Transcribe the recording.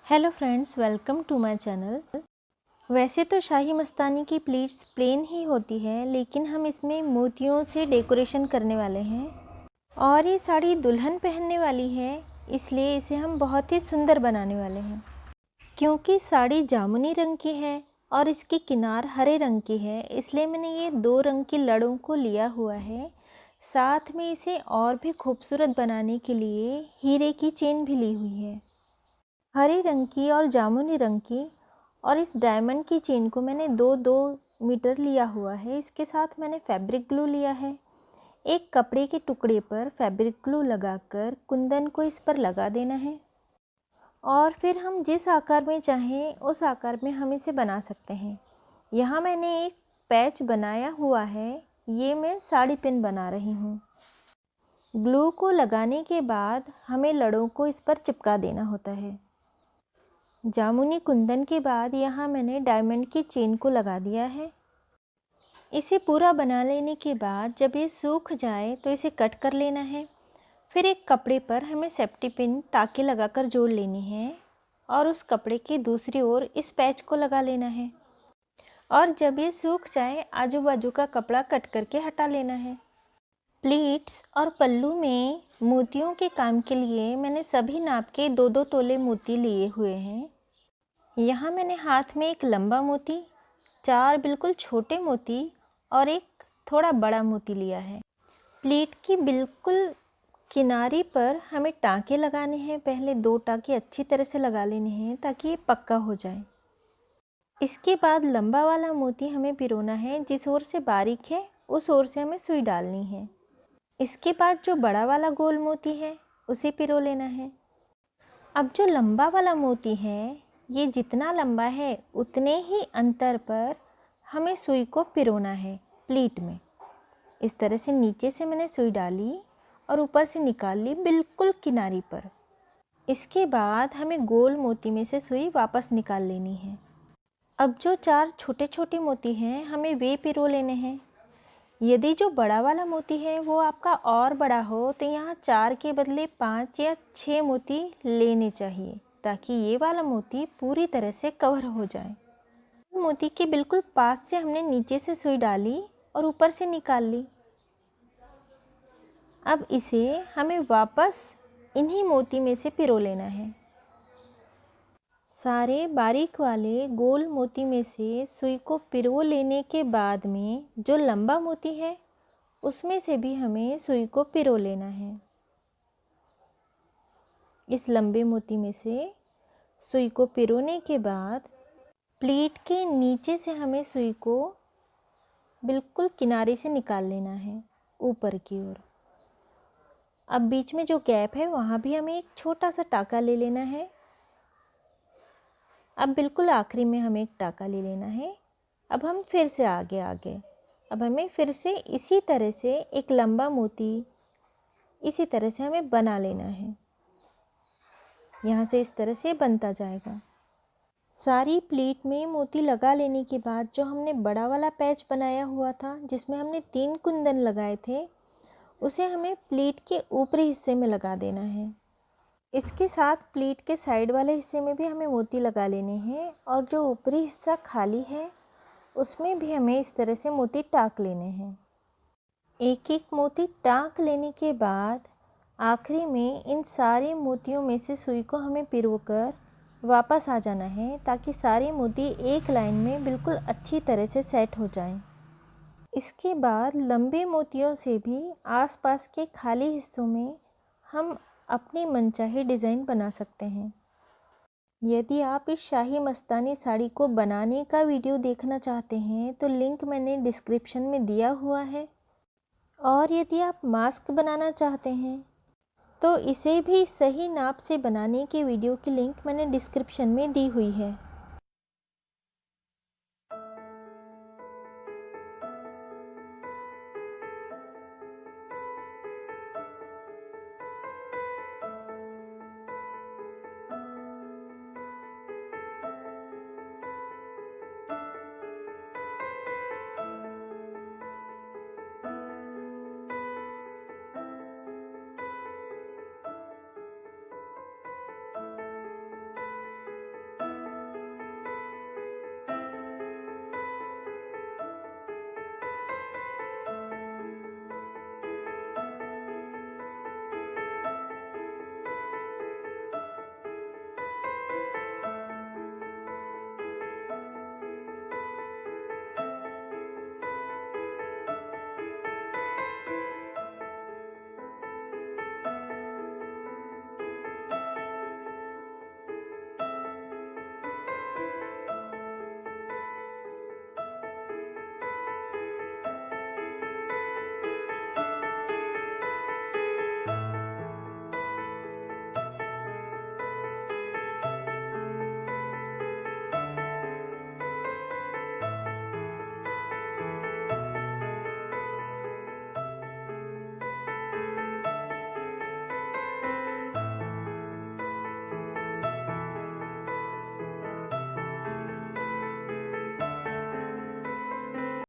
Hello friends, welcome to my channel. वैसे तो शाही मस्तानी की प्लीट्स प्लेन ही होती है, लेकिन हम इसमें मोतियों से डेकोरेशन करने वाले हैं और ये साड़ी दुल्हन पहनने वाली है, इसलिए इसे हम बहुत ही सुंदर बनाने वाले हैं। क्योंकि साड़ी जामुनी रंग की है और इसकी किनार हरे रंग की है, इसलिए मैंने ये 2 रंग की लड़ों को लिया हुआ है। साथ में इसे और भी खूबसूरत बनाने के लिए हीरे की चेन भी ली हुई है, हरे रंग की और जामुनी रंग की। और इस डायमंड की चेन को मैंने 2-2 मीटर लिया हुआ है। इसके साथ मैंने फैब्रिक ग्लू लिया है। एक कपड़े के टुकड़े पर फैब्रिक ग्लू लगाकर कुंदन को इस पर लगा देना है और फिर हम जिस आकार में चाहें उस आकार में हम इसे बना सकते हैं। यहाँ मैंने एक पैच बनाया हुआ है, ये मैं साड़ी पिन बना रही हूँ। ग्लू को लगाने के बाद हमें लड़ों को इस पर चिपका देना होता है। जामुनी कुंदन के बाद यहाँ मैंने डायमंड की चेन को लगा दिया है। इसे पूरा बना लेने के बाद जब ये सूख जाए तो इसे कट कर लेना है। फिर एक कपड़े पर हमें सेफ्टी पिन टाके लगाकर जोड़ लेनी है और उस कपड़े की दूसरी ओर इस पैच को लगा लेना है। और जब ये सूख जाए आजू बाजू का कपड़ा कट करके हटा लेना है। प्लीट्स और पल्लू में मोतियों के काम के लिए मैंने सभी नाप के 2-2 तोले मोती लिए हुए हैं। यहाँ मैंने हाथ में एक लंबा मोती, 4 बिल्कुल छोटे मोती और एक थोड़ा बड़ा मोती लिया है। प्लीट की बिल्कुल किनारी पर हमें टाँके लगाने हैं। पहले 2 टाँके अच्छी तरह से लगा लेने हैं ताकि ये पक्का हो जाए। इसके बाद लंबा वाला मोती हमें पिरोना है, जिस ओर से बारीक है उस ओर से हमें सुई डालनी है। इसके बाद जो बड़ा वाला गोल मोती है उसे पिरो लेना है। अब जो लंबा वाला मोती है, ये जितना लंबा है उतने ही अंतर पर हमें सुई को पिरोना है प्लीट में। इस तरह से नीचे से मैंने सुई डाली और ऊपर से निकाल ली बिल्कुल किनारी पर। इसके बाद हमें गोल मोती में से सुई वापस निकाल लेनी है। अब जो 4 छोटे छोटे मोती हैं हमें वे पिरो लेने हैं। यदि जो बड़ा वाला मोती है वो आपका और बड़ा हो तो यहाँ 4 के बदले 5 या 6 मोती लेने चाहिए, ताकि ये वाला मोती पूरी तरह से कवर हो जाए। मोती के बिल्कुल पास से हमने नीचे से सुई डाली और ऊपर से निकाल ली। अब इसे हमें वापस इन्हीं मोती में से पिरो लेना है। सारे बारीक वाले गोल मोती में से सुई को पिरो लेने के बाद में जो लंबा मोती है उसमें से भी हमें सुई को पिरो लेना है। इस लंबे मोती में से सुई को पिरोने के बाद प्लीट के नीचे से हमें सुई को बिल्कुल किनारे से निकाल लेना है ऊपर की ओर। अब बीच में जो गैप है वहाँ भी हमें एक छोटा सा टाका ले लेना है। अब बिल्कुल आखिरी में हमें एक टाका ले लेना है। अब हम फिर से आगे अब हमें फिर से इसी तरह से एक लंबा मोती इसी तरह से हमें बना लेना है। यहाँ से इस तरह से बनता जाएगा। सारी प्लीट में मोती लगा लेने के बाद जो हमने बड़ा वाला पैच बनाया हुआ था जिसमें हमने 3 कुंदन लगाए थे, उसे हमें प्लीट के ऊपरी हिस्से में लगा देना है। इसके साथ प्लीट के साइड वाले हिस्से में भी हमें मोती लगा लेने हैं और जो ऊपरी हिस्सा खाली है उसमें भी हमें इस तरह से मोती टाँक लेने हैं। एक एक मोती टाँक लेने के बाद आखिरी में इन सारे मोतियों में से सुई को हमें पिरोकर वापस आ जाना है, ताकि सारे मोती एक लाइन में बिल्कुल अच्छी तरह से सेट हो जाएं। इसके बाद लंबे मोतियों से भी आसपास के खाली हिस्सों में हम अपनी मनचाही डिज़ाइन बना सकते हैं। यदि आप इस शाही मस्तानी साड़ी को बनाने का वीडियो देखना चाहते हैं तो लिंक मैंने डिस्क्रिप्शन में दिया हुआ है। और यदि आप मास्क बनाना चाहते हैं तो इसे भी सही नाप से बनाने के वीडियो की लिंक मैंने डिस्क्रिप्शन में दी हुई है।